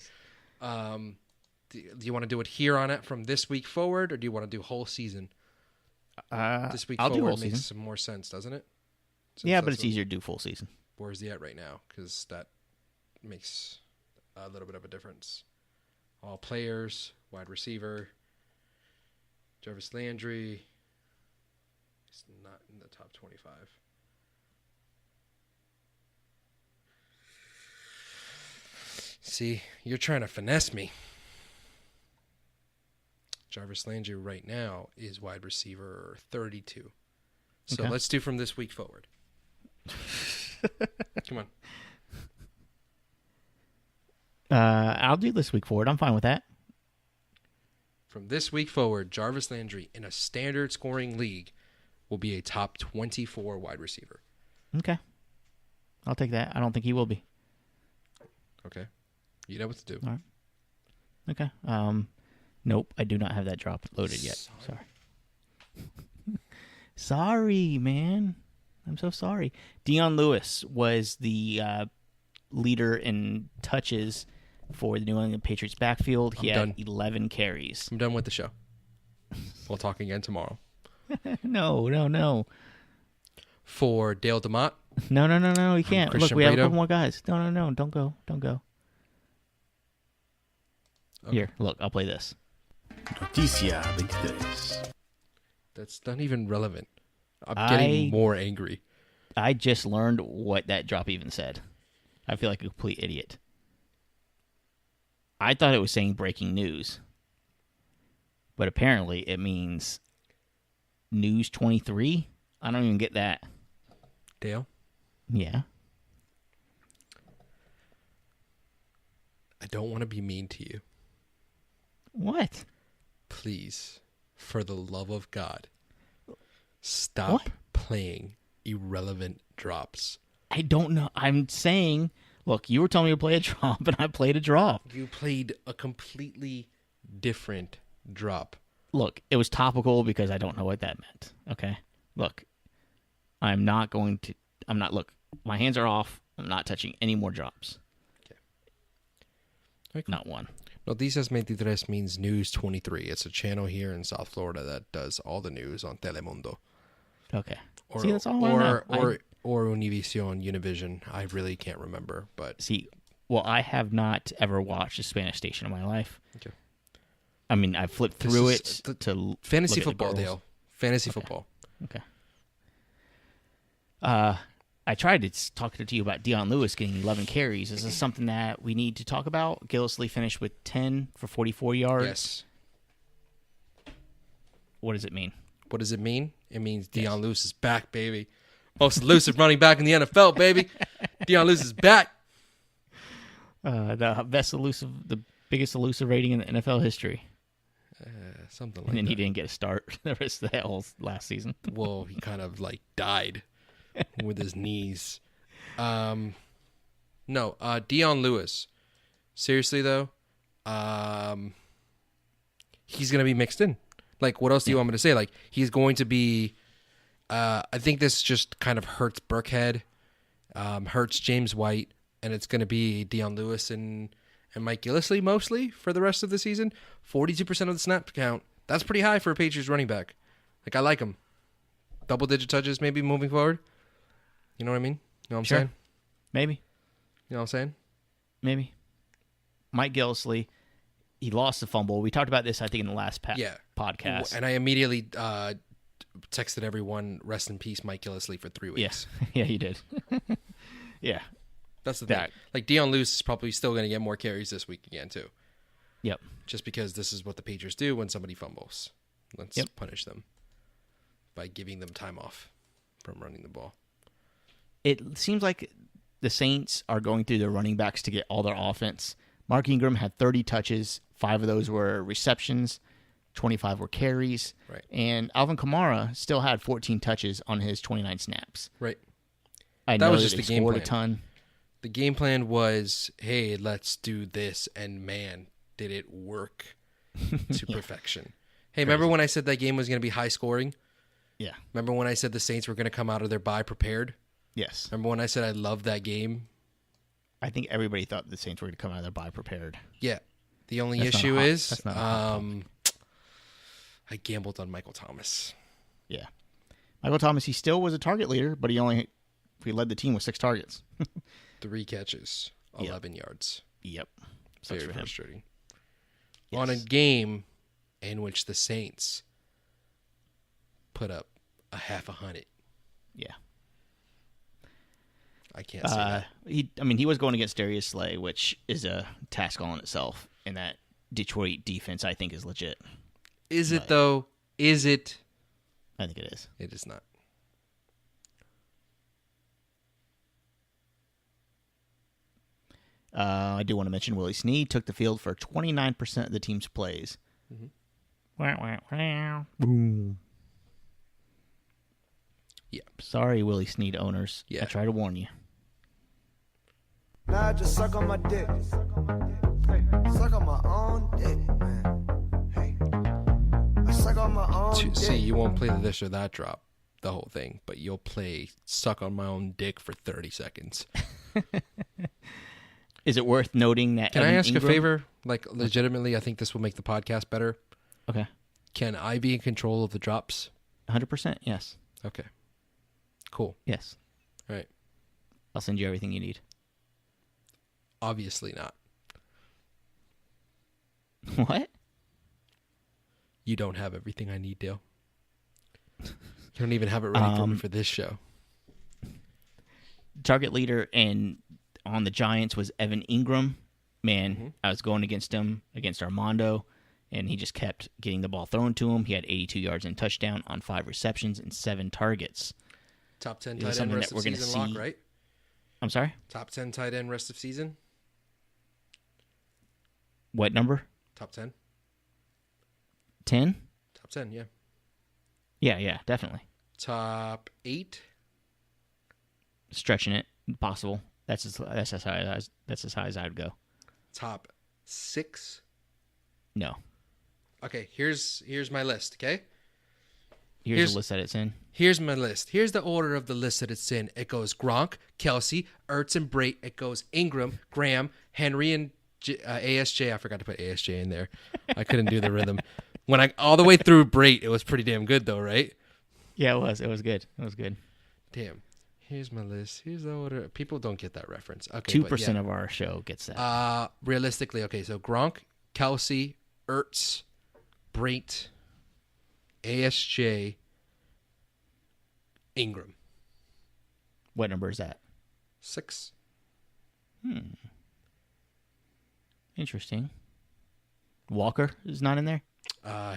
Do you want to do it here on it from this week forward, or do you want to do whole season? This week I'll do forward whole makes season. some more sense, doesn't it? Yeah, but it's easier to do full season. Where's he at right now? Because that makes a little bit of a difference. All players, wide receiver, Jarvis Landry. He's not in the top 25. See, you're trying to finesse me. Jarvis Landry right now is wide receiver 32. So Okay. let's do from this week forward. Come on. I'll do this week forward. I'm fine with that. From this week forward, Jarvis Landry in a standard scoring league will be a top 24 wide receiver. Okay. I'll take that. I don't think he will be. Okay. You know what to do. All right. Okay. Nope. I do not have that drop loaded yet. Sorry. Sorry, man. I'm so sorry. Dion Lewis was the leader in touches for the New England Patriots backfield. He had 11 carries. I'm done with the show. We'll talk again tomorrow. No. For Dale DeMott, No. You can't. Look, Christian we have a Brito. couple more guys. No. Don't go. Okay. Here, look. I'll play this. Noticia 23. That's not even relevant. I'm getting more angry. I just learned what that drop even said. I feel like a complete idiot. I thought it was saying breaking news. But apparently it means news 23? I don't even get that. Dale, Yeah. I don't want to be mean to you. What? Please, for the love of God, stop What? playing irrelevant drops. I don't know. I'm saying, look, you were telling me to play a drop, and I played a drop. You played a completely different drop. Look, it was topical because I don't know what that meant. Okay? Look, look, my hands are off. I'm not touching any more drops. Okay, cool. Not one. Noticias 23 means News 23. It's a channel here in South Florida that does all the news on Telemundo. Okay. Or, See, that's all I know. or Univision, Univision. I really can't remember, but Well, I have not ever watched a Spanish station in my life. Okay. I mean, I flipped through it to fantasy look at the football, girls. Dale. Fantasy football. Okay. I tried to talk to you about Dion Lewis getting 11 carries. Is this something that we need to talk about? Gillisley finished with 10 for 44 yards. Yes. What does it mean? What does it mean? It means Dion Lewis is back, baby. Most elusive running back in the NFL, baby. Dion Lewis is back. The biggest elusive rating in the NFL history. Something like And then that. he didn't get a start the rest of the whole last season. Well, he kind of like died with his knees. No, Dion Lewis. Seriously though, he's gonna be mixed in. Like, what else do you want me to say? Like, he's going to be. I think this just kind of hurts Burkhead, hurts James White, and it's going to be Dion Lewis and Mike Gillisley mostly for the rest of the season. 42% of the snap count. That's pretty high for a Patriots running back. Like, I like him. Double-digit touches maybe moving forward. You know what I mean? You know what I'm saying? Maybe. You know what I'm saying? Maybe. Mike Gillisley he lost the fumble. We talked about this, I think, in the last Yeah. podcast. And I immediately texted everyone, rest in peace, Mike Gillislee, for 3 weeks. Yeah, yeah, you did. Yeah. That's the thing. That- Like, Deion Lewis is probably still going to get more carries this week again, too. Yep. Just because this is what the Patriots do when somebody fumbles. Let's punish them by giving them time off from running the ball. It seems like the Saints are going through their running backs to get all their offense. Mark Ingram had 30 touches. 5 of those were receptions. 25 were carries. Right. And Alvin Kamara still had 14 touches on his 29 snaps. Right. I That know was that just they the game scored plan. a ton. The game plan was, hey, let's do this. And, man, did it work to perfection. Hey, remember when I said that game was going to be high scoring? Yeah. Remember when I said the Saints were going to come out of their bye prepared? Yes. Remember when I said I loved that game? I think everybody thought the Saints were going to come out of their bye prepared. Yeah. The only That's not issue a hot- is that's not a hot I gambled on Michael Thomas. Yeah. Michael Thomas, he still was a target leader, but he led the team with 6 targets. 3 catches, 11 yards. Yep. Sucks Very for him. frustrating. Yes. On a game in which the Saints put up a half a hundred. Yeah. I can't say that. He was going against Darius Slay, which is a task all in itself. And that Detroit defense, I think, is legit. Is it, though? Is it? I think it is. It is not. I do want to mention Willie Snead took the field for 29% of the team's plays. Boom. Yeah. Sorry, Willie Snead owners. Yeah. I try to warn you. Now I just suck on my dick. Hey, suck on my own dick, man. Hey, I suck on my own dick. See, you won't play the this or that drop, the whole thing, but you'll play suck on my own dick for 30 seconds. Is it worth noting that? Can I Evan ask Ingram- a favor? Like, legitimately, I think this will make the podcast better. Okay. Can I be in control of the drops? 100%. Yes. Okay. Cool. Yes. All right. I'll send you everything you need. Obviously not. What? You don't have everything I need, Dale. You don't even have it ready for me for this show. Target leader on the Giants was Evan Ingram. Man, I was going against him, against Armando, and he just kept getting the ball thrown to him. He had 82 yards and touchdown on 5 receptions and 7 targets. Top 10 Is this tight end something rest that of we're gonna season lock, see? right? I'm sorry? Top 10 tight end rest of season? What number? Top 10? 10? Top 10, yeah. Yeah, definitely. Top 8? Stretching it, possible. That's as high as I would go. Top 6? No. Okay, here's my list, okay? Here's the list that it's in. Here's my list. Here's the order of the list that it's in. It goes Gronk, Kelsey, Ertz, and Brait. It goes Ingram, Graham, Henry, and ASJ. I forgot to put ASJ in there. I couldn't do the rhythm. When I all the way through Brait, it was pretty damn good though, right? Yeah, it was. It was good. It was good. Damn. Here's my list. Here's the order. People don't get that reference. Okay, 2% of our show gets that. realistically, okay, so Gronk, Kelsey, Ertz, Brait, ASJ, Ingram. What number is that? 6. Interesting. Walker is not in there?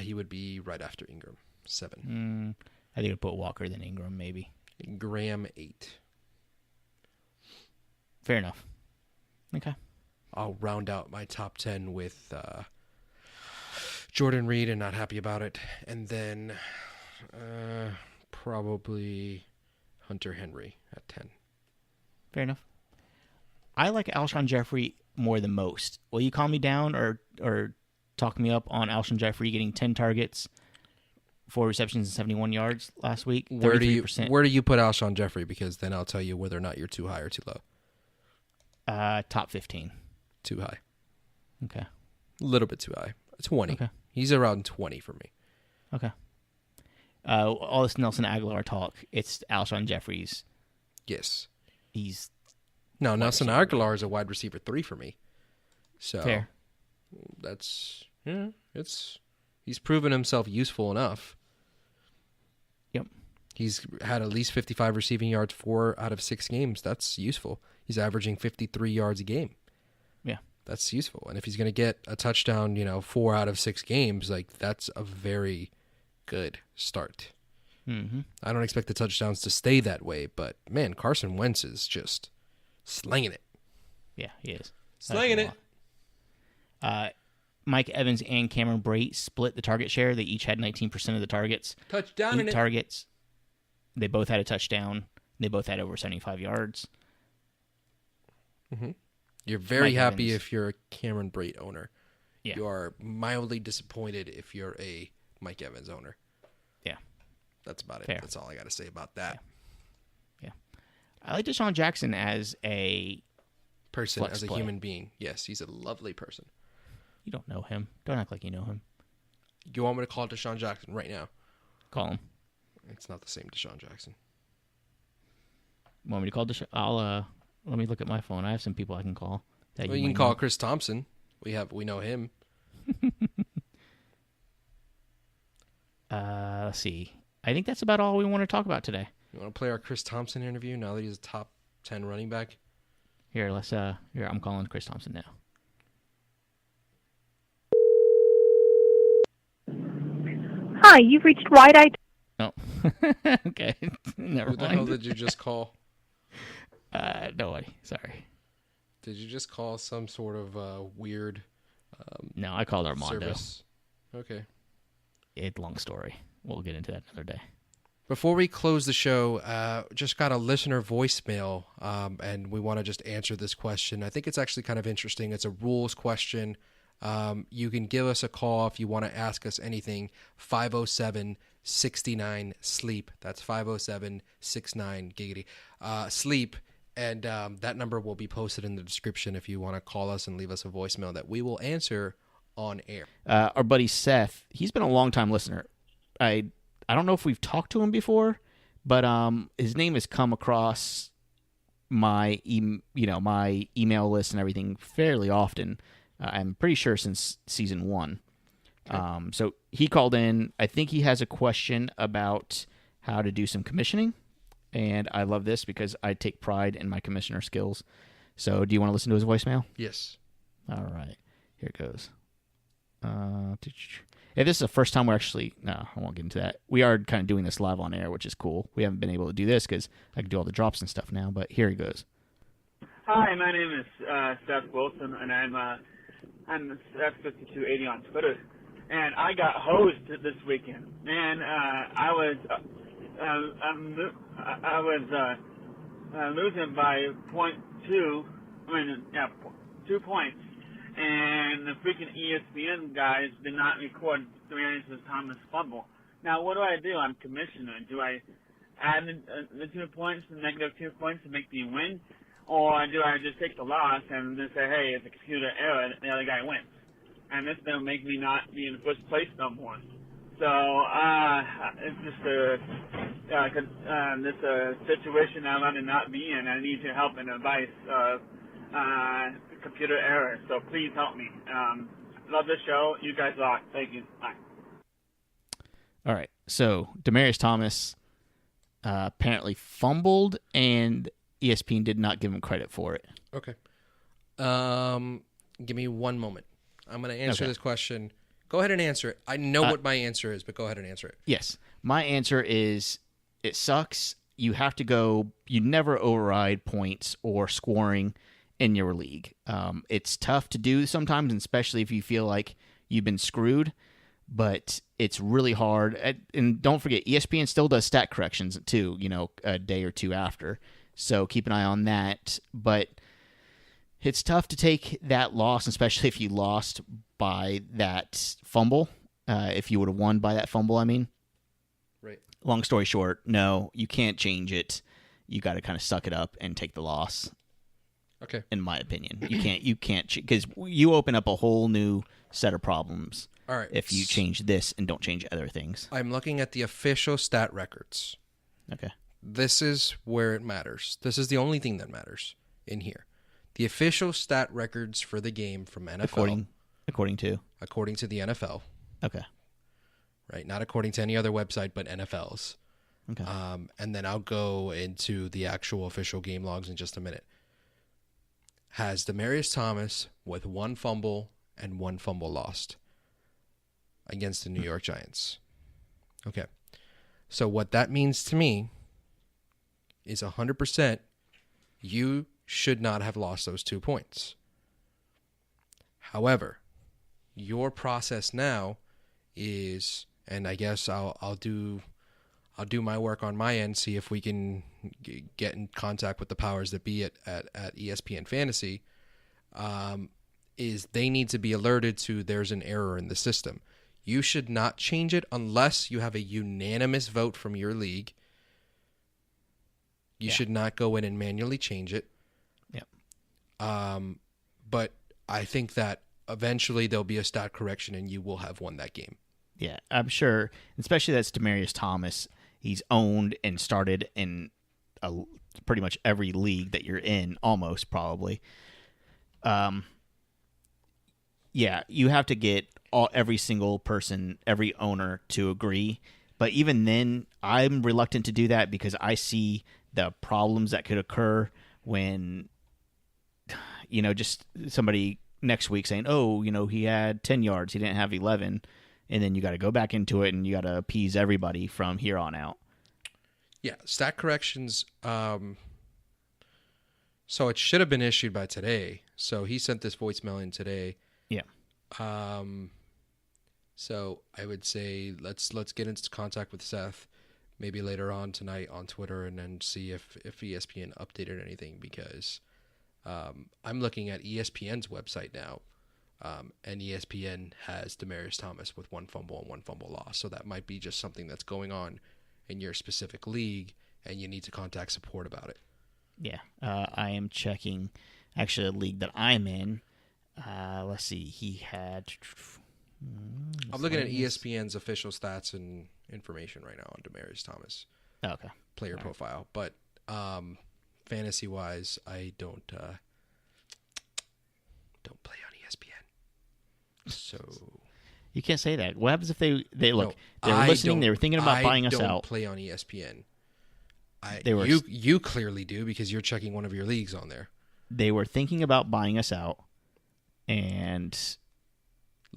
He would be right after Ingram. 7. I think I'd put Walker then Ingram, maybe. Graham 8. Fair enough. Okay. I'll round out my top 10 with Jordan Reed and not happy about it. And then probably Hunter Henry at 10. Fair enough. I like Alshon Jeffrey more than most. Will you calm me down or talk me up on Alshon Jeffrey getting 10 targets, 4 receptions, and 71 yards last week? Where do you 33%. put Alshon Jeffrey? Because then I'll tell you whether or not you're too high or too low. Top 15. Too high. Okay. A little bit too high. 20. Okay. He's around 20 for me. Okay. All this Nelson Aguilar talk, it's Alshon Jeffrey's. Yes. He's No, Nelson Aguilar is a wide receiver 3 for me. So fair. That's he's proven himself useful enough. Yep. He's had at least 55 receiving yards 4 out of 6 games. That's useful. He's averaging 53 yards a game. Yeah. That's useful. And if he's going to get a touchdown, 4 out of 6 games, like that's a very good start. Mm-hmm. I don't expect the touchdowns to stay that way, but man, Carson Wentz is just slinging it. Yeah, he is. Slinging it. Mike Evans and Cameron Brate split the target share. They each had 19% of the targets. Touchdown in 8 it. targets. They both had a touchdown. They both had over 75 yards. Mm-hmm. You're very Mike happy Evans. if you're a Cameron Brate owner. Yeah. You are mildly disappointed if you're a Mike Evans owner. Yeah. That's about it. Fair. That's all I got to say about that. Yeah. I like Deshaun Jackson as a Person, flex as a play. human being. Yes, he's a lovely person. You don't know him. Don't act like you know him. You want me to call Deshaun Jackson right now? Call him. It's not the same Deshaun Jackson. Want me to call Deshaun? Let me look at my phone. I have some people I can call. That Well, you can might call know. Chris Thompson. We know him. Let's see. I think that's about all we want to talk about today. You want to play our Chris Thompson interview now that he's a top 10 running back? Here, I'm calling Chris Thompson now. Hi, you've reached Wide Eye. Oh. Okay. Never Who the hell mind. did you just call? Nobody. Sorry. Did you just call some sort of weird No, I called Armando. service? Okay. It's a long story. We'll get into that another day. Before we close the show, just got a listener voicemail, and we want to just answer this question. I think it's actually kind of interesting. It's a rules question. You can give us a call if you want to ask us anything. 507-69-SLEEP. That's 507-69 giggity sleep. And that number will be posted in the description if you want to call us and leave us a voicemail that we will answer on air. Our buddy Seth, he's been a long-time listener. I don't know if we've talked to him before, but his name has come across my my email list and everything fairly often. I'm pretty sure since season 1. Okay. So he called in. I think he has a question about how to do some commissioning, and I love this because I take pride in my commissioner skills. So do you want to listen to his voicemail? Yes. All right. Here it goes. If this is the first time we're actually... No, I won't get into that. We are kind of doing this live on air, which is cool. We haven't been able to do this because I can do all the drops and stuff now, but here he goes. Hi, my name is Seth Wilson, and I'm Seth5280 on Twitter. And I got hosed this weekend, and I was losing by 2 points. And the freaking ESPN guys did not record Demaryius Thomas fumble. Now, what do? I'm commissioner. Do I add the 2 points, the negative 2 points to make the win? Or do I just take the loss and just say, hey, it's a computer error, and the other guy wins? And this will make me not be in first place no more. So, it's just this situation I'd rather not be in. I need your help and advice of computer error. So please help me. Love the show. You guys rock. Thank you. Bye. All right. So Demaryius Thomas apparently fumbled, and ESPN did not give him credit for it. Okay. Give me one moment. I'm going to answer this question. Go ahead and answer it. I know what my answer is, but go ahead and answer it. Yes. My answer is it sucks. You have to go. You never override points or scoring in your league. It's tough to do sometimes, and especially if you feel like you've been screwed, but it's really hard. And don't forget, ESPN still does stat corrections too, a day or two after. So keep an eye on that. But it's tough to take that loss, especially if you lost by that fumble. If you would have won by that fumble, I mean. Right. Long story short, no, you can't change it. You got to kind of suck it up and take the loss. Okay. In my opinion, you can't because you open up a whole new set of problems. All right. If you change this and don't change other things. I'm looking at the official stat records. Okay. This is where it matters. This is the only thing that matters in here. The official stat records for the game from NFL. According to the NFL. Okay. Right, not according to any other website, but NFL's. Okay. And then I'll go into the actual official game logs in just a minute. Has Demaryius Thomas with 1 fumble and 1 fumble lost against the New York Giants. Okay. So what that means to me is 100% you should not have lost those 2 points. However, your process now is, and I guess I'll do my work on my end, see if we can get in contact with the powers that be at ESPN Fantasy, is they need to be alerted to there's an error in the system. You should not change it unless you have a unanimous vote from your league. You should not go in and manually change it. Yep. But I think that eventually there'll be a stat correction and you will have won that game. Yeah, I'm sure, especially that's Demaryius Thomas. He's owned and started in pretty much every league that you're in, almost probably. Yeah, you have to get every single person, every owner to agree. But even then, I'm reluctant to do that because I see the problems that could occur when, just somebody next week saying, oh, he had 10 yards, he didn't have 11. And then you got to go back into it and you got to appease everybody from here on out. Yeah, stat corrections. So it should have been issued by today. So he sent this voicemail in today. Yeah. So I would say let's get into contact with Seth maybe later on tonight on Twitter and then see if ESPN updated anything because I'm looking at ESPN's website now. And ESPN has Demaryius Thomas with 1 fumble and 1 fumble loss. So that might be just something that's going on in your specific league, and you need to contact support about it. Yeah, I am checking actually a league that I'm in. Let's see, he had... I'm looking at ESPN's official stats and information right now on Demaryius Thomas. Okay. Player profile. But fantasy-wise, I don't play on ESPN. So you can't say that. What happens if they look? They were listening. They were thinking about buying us out. I don't play on ESPN. They were. You clearly do because you're checking one of your leagues on there. They were thinking about buying us out, and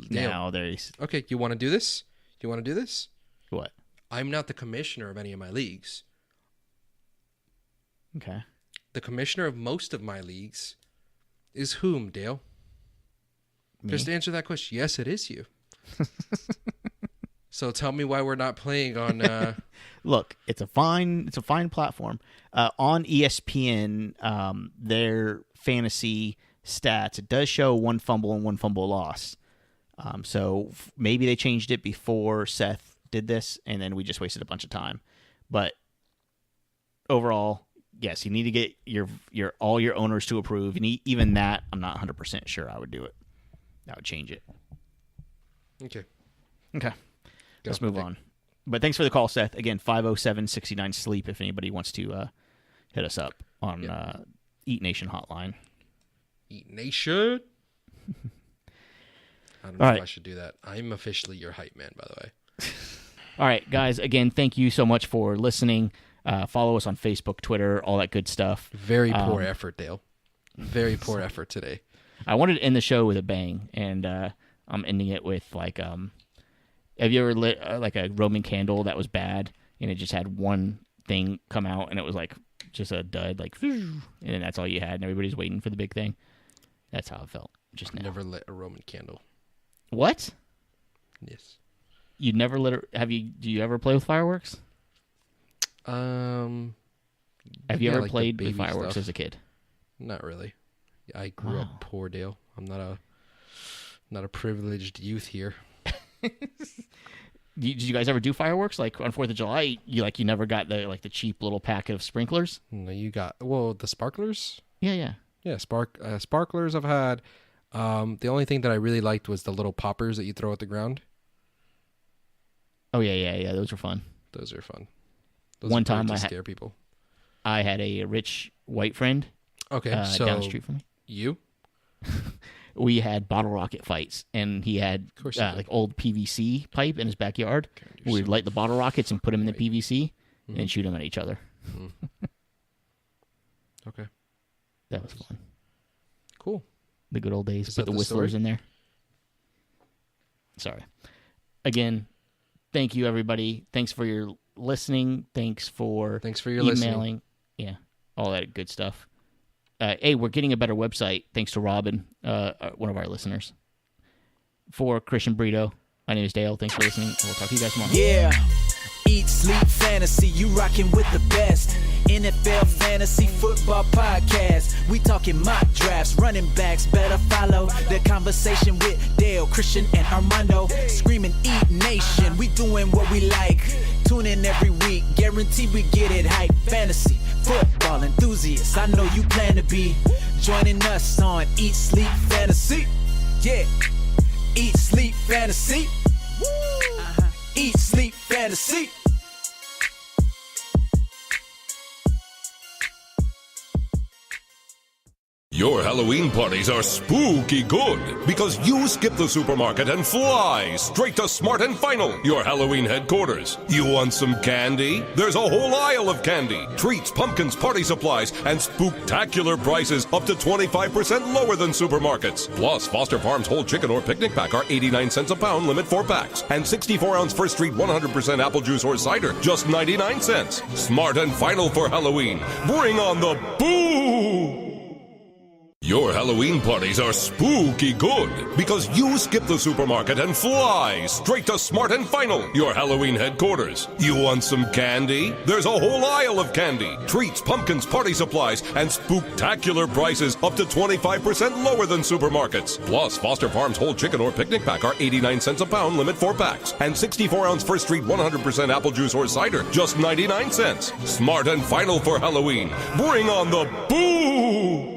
now there's okay. You want to do this? You want to do this? What? I'm not the commissioner of any of my leagues. Okay. The commissioner of most of my leagues is whom, Dale? Me? Just answer that question. Yes, it is you. So tell me why we're not playing on. Look, it's a fine platform. On ESPN, their fantasy stats, it does show 1 fumble and 1 fumble loss. So maybe they changed it before Seth did this, and then we just wasted a bunch of time. But overall, yes, you need to get your all your owners to approve, and even that, I'm not 100% sure I would do it. That would change it. Okay. Let's move on. But thanks for the call, Seth. Again, 507-69-SLEEP if anybody wants to hit us up on Eat Nation hotline. Eat Nation? I don't know if I should do that. I'm officially your hype man, by the way. All right, guys. Again, thank you so much for listening. Follow us on Facebook, Twitter, all that good stuff. Very poor effort, Dale. Very poor effort today. I wanted to end the show with a bang, and I'm ending it with have you ever lit like a Roman candle that was bad, and it just had one thing come out, and it was just a dud, and then that's all you had, and everybody's waiting for the big thing? That's how it felt just now. Never lit a Roman candle. What? Yes. You never lit do you ever play with fireworks? Have you ever played with fireworks as a kid? Not really. I grew up poor, Dale. I'm not a privileged youth here. Did you guys ever do fireworks on 4th of July? You never got the cheap little packet of sprinklers? No, you got the sparklers. Yeah. Sparklers I've had. The only thing that I really liked was the little poppers that you throw at the ground. Oh yeah. Those are fun. Those are fun. One time I scare people. I had a rich white friend. Okay, down the street from me. You? we had bottle rocket fights, and he had like old PVC pipe in his backyard. We'd light the bottle rockets and put them in the PVC and shoot them at each other. Okay. That was fun. Cool. The good old days. Is Put that the the whistlers story? in there. Sorry. Again, thank you, everybody. Thanks for your listening. Thanks for your emailing. listening. Yeah, all that good stuff. Hey, we're getting a better website thanks to Robin, one of our listeners. For Christian Brito, my name is Dale. Thanks for listening. We'll talk to you guys tomorrow. Yeah. Eat, sleep, fantasy, you rockin' with the best. NFL Fantasy Football Podcast. We talking mock drafts, running backs, better follow the conversation with Dale, Christian, and Armando. Screaming Eat Nation, we doing what we like. Tune in every week, guarantee we get it hype. Fantasy, football enthusiasts, I know you plan to be joining us on Eat, Sleep, Fantasy. Yeah, Eat, Sleep, Fantasy. Eat, Sleep, Fantasy. Your Halloween parties are spooky good because you skip the supermarket and fly straight to Smart and Final, your Halloween headquarters. You want some candy? There's a whole aisle of candy, treats, pumpkins, party supplies, and spooktacular prices up to 25% lower than supermarkets. Plus, Foster Farms whole chicken or picnic pack are 89 cents a pound, limit 4 packs. And 64-ounce First Street 100% apple juice or cider, just 99 cents. Smart and Final for Halloween. Bring on the boo! Your Halloween parties are spooky good because you skip the supermarket and fly straight to Smart and Final, your Halloween headquarters. You want some candy? There's a whole aisle of candy, treats, pumpkins, party supplies, and spooktacular prices up to 25% lower than supermarkets. Plus, Foster Farms whole chicken or picnic pack are 89 cents a pound, limit 4 packs. And 64-ounce First Street 100% apple juice or cider, just 99 cents. Smart and Final for Halloween. Bring on the boo!